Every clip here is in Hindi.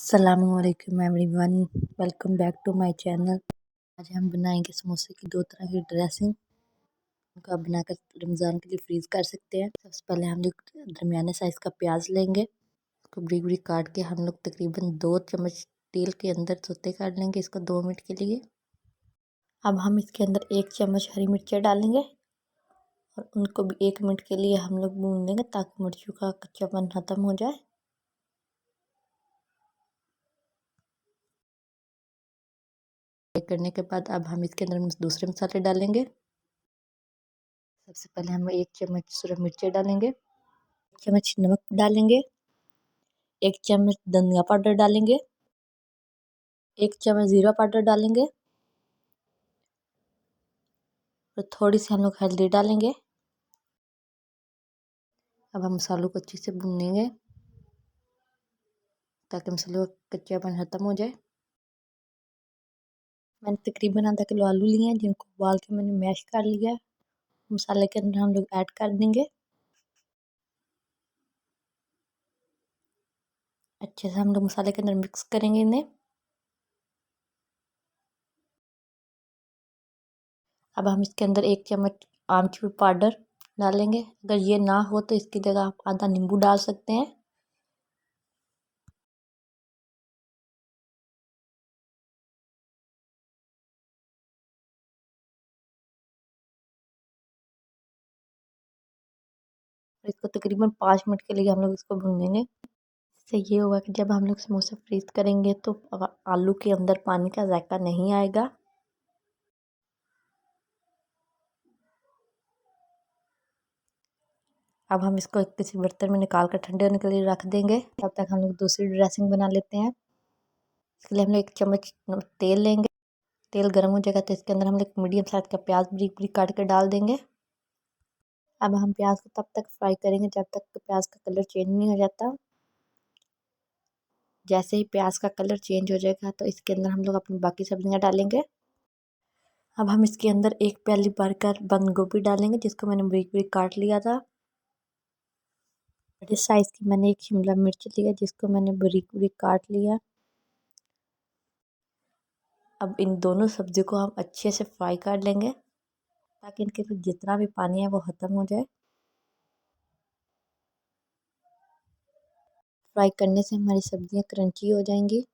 अस्सलामुअलैकुम everyone, welcome back to my channel. आज हम बनाएंगे समोसे की दो तरह की ड्रेसिंग। उनको आप बनाकर रमज़ान के लिए फ्रीज़ कर सकते हैं। सबसे पहले हम लोग दरमियाने साइज़ का प्याज लेंगे। उसको बरीक बरीक काट के हम लोग तकरीबन 2 चम्मच तेल के अंदर सौते कर लेंगे इसको 2 मिनट के लिए। अब हम इसके अंदर 1 चम्मच हरी मिर्चें डालेंगे और उनको भी 1 मिनट के लिए हम लोग भून लेंगे ताकि मिर्चों का कच्चापन ख़त्म हो जाए। करने के बाद अब हम इसके अंदर दूसरे मसाले डालेंगे। सबसे पहले हम 1 चम्मच सूरज मिर्ची डालेंगे, 1 चम्मच नमक डालेंगे, 1 चम्मच धनिया पाउडर डालेंगे, 1 चम्मच जीरा पाउडर डालेंगे और थोड़ी सी हम लोग हल्दी डालेंगे। अब हम मसालों को अच्छे से भूनेंगे ताकि मसालों का कच्चापन खत्म हो जाए। मैंने तकरीबन आधा किलो आलू लिए हैं जिनको उबाल के मैंने मैश कर लिया है। मसाले के अंदर हम लोग ऐड कर देंगे। अच्छे से हम लोग मसाले के अंदर मिक्स करेंगे इन्हें। अब हम इसके अंदर 1 चम्मच आमचूर पाउडर डालेंगे। अगर ये ना हो तो इसकी जगह आप आधा नींबू डाल सकते हैं। इसको तकरीबन 5 मिनट के लिए हम लोग इसको भूनेंगे। इससे ये होगा कि जब हम लोग समोसे फ्रीज करेंगे तो आलू के अंदर पानी का जायका नहीं आएगा। अब हम इसको किसी बर्तन में निकाल कर ठंडे होने के लिए रख देंगे। तब तक हम लोग दूसरी ड्रेसिंग बना लेते हैं। इसके लिए हम लोग 1 चम्मच तेल लेंगे। तेल गर्म हो जाएगा तो इसके अंदर हम लोग मीडियम साइज का प्याज बरीक बरीक काट के डाल देंगे। अब हम प्याज को तब तक फ्राई करेंगे जब तक प्याज का कलर चेंज नहीं हो जाता। जैसे ही प्याज का कलर चेंज हो जाएगा तो इसके अंदर हम लोग अपनी बाकी सब्जियां डालेंगे। अब हम इसके अंदर 1 प्याली भर कर बंद गोभी डालेंगे जिसको मैंने बरीक बरीक काट लिया था। बड़े साइज़ की मैंने 1 शिमला मिर्च लिया जिसको मैंने बरीक बरीक काट लिया। अब इन दोनों सब्जियों को हम अच्छे से फ्राई कर लेंगे ताकि इनके जितना भी पानी है वो ख़त्म हो जाए। फ्राई करने से हमारी सब्जियां क्रंची हो जाएंगी।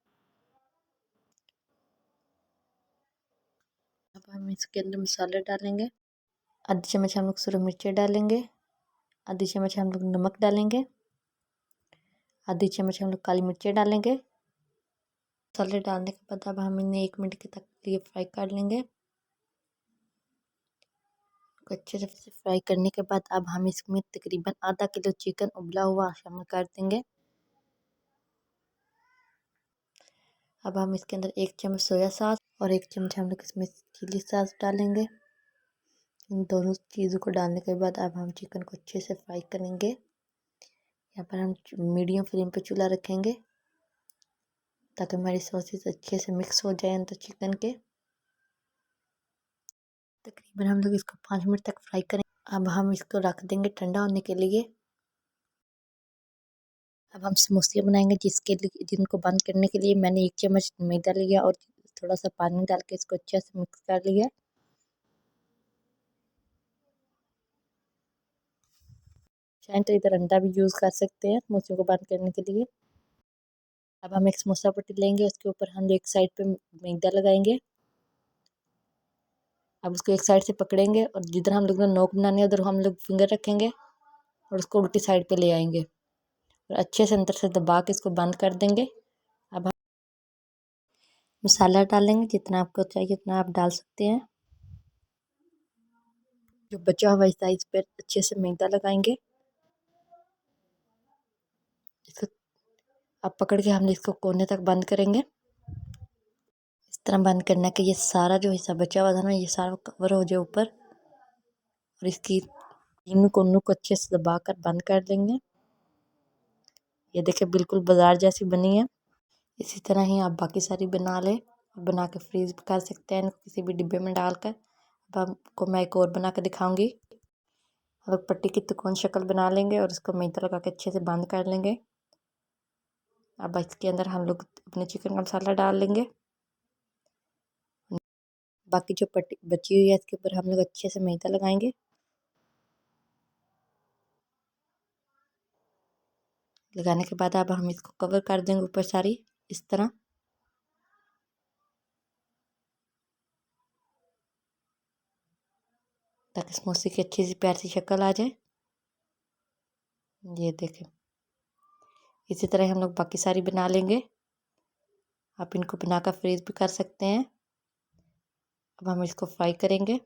अब हम इसके अंदर मसाले डालेंगे। आधी चम्मच हम लोग सूरज मिर्ची डालेंगे, आधी चम्मच हम लोग नमक डालेंगे, आधी चम्मच हम लोग काली मिर्ची डालेंगे। मसाले डालने के बाद अब हम इन्हें 1 मिनट के तक लिए फ्राई कर लेंगे। अच्छे से फ्राई करने के बाद अब हम इसमें तकरीबन आधा किलो चिकन उबला हुआ शामिल कर देंगे। अब हम इसके अंदर 1 चम्मच सोया सॉस और 1 चम्मच हम लोग इसमें चिली सॉस डालेंगे। इन दोनों चीज़ों को डालने के बाद अब हम चिकन को अच्छे से फ्राई करेंगे। यहाँ पर हम मीडियम फ्लेम पर चूल्हा रखेंगे ताकि हमारी सॉसेस अच्छे से मिक्स हो जाए अंदर चिकन के। तकरीबन हम लोग इसको 5 मिनट तक फ्राई करें। अब हम इसको रख देंगे ठंडा होने के लिए। अब हम समोसे बनाएंगे जिनको बंद करने के लिए मैंने 1 चम्मच मैदा लिया और थोड़ा सा पानी डाल के इसको अच्छे से मिक्स कर लिया। चाहे तो इधर अंडा भी यूज़ कर सकते हैं समोसे को बंद करने के लिए। अब हम एक समोसा पट्टी लेंगे, उसके ऊपर हम एक साइड पे मैदा लगाएंगे। अब उसको एक साइड से पकड़ेंगे और जिधर हम लोग ने नोक बनानी है उधर हम लोग फिंगर रखेंगे और उसको उल्टी साइड पे ले आएंगे और अच्छे से अंदर से दबा के इसको बंद कर देंगे। अब हम मसाला डालेंगे, जितना आपको चाहिए उतना आप डाल सकते हैं। जो बचा हुआ हिस्सा इस पर अच्छे से मैदा लगाएंगे। इसको अब पकड़ के हम इसको कोने तक बंद करेंगे। इस तरह बंद करना कि ये सारा जो हिस्सा बचा हुआ था ना ये सारा कवर हो जाए ऊपर, और इसकी तीनों कोनों को अच्छे से दबा कर बंद कर देंगे। ये देखिए बिल्कुल बाजार जैसी बनी है। इसी तरह ही आप बाकी सारी बना लें, बना के फ्रीज कर सकते हैं किसी भी डिब्बे में डालकर। अब आपको मैं एक और बना के दिखाऊंगी। अब पट्टी की तिकोन शक्ल बना लेंगे और इसको मैदा लगा के अच्छे से बंद कर लेंगे। अब इसके अंदर हम लोग अपने चिकन का मसाला डाल लेंगे। बाकी जो पट्टी बची हुई है इसके ऊपर हम लोग अच्छे से मैदा लगाएंगे। लगाने के बाद अब हम इसको कवर कर देंगे ऊपर सारी इस तरह। ताकि समोसे की अच्छी सी प्यारी सी शक्ल आ जाए। ये देखें, इसी तरह हम लोग बाकी सारी बना लेंगे। आप इनको बनाकर फ्रीज भी कर सकते हैं। अब हम इसको फ्राई करेंगे।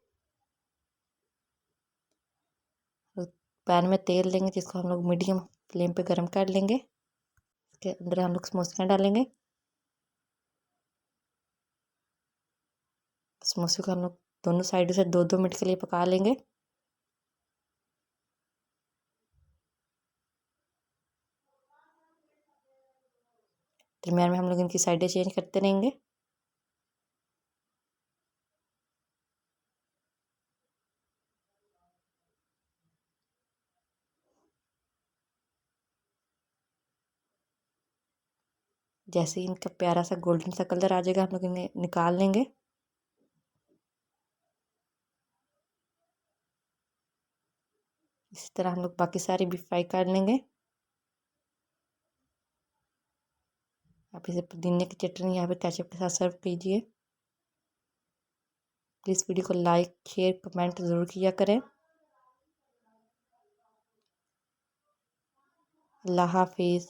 पैन में तेल लेंगे जिसको हम लोग मीडियम फ्लेम पे गर्म कर लेंगे। इसके अंदर हम लोग समोसे डालेंगे। समोसे को हम लोग दोनों साइड से 2-2 मिनट के लिए पका लेंगे। दरम्यान में हम लोग इनकी साइडें चेंज करते रहेंगे। जैसे ही इनका प्यारा सा गोल्डन सा कलर आ जाएगा हम लोग इन्हें निकाल लेंगे। इसी तरह हम लोग बाकी सारी भी फ्राई कर लेंगे। आप इसे पुदीने की चटनी या फिर केचप के साथ सर्व कीजिए। प्लीज़ वीडियो को लाइक शेयर कमेंट ज़रूर किया करें। अल्लाह हाफिज़।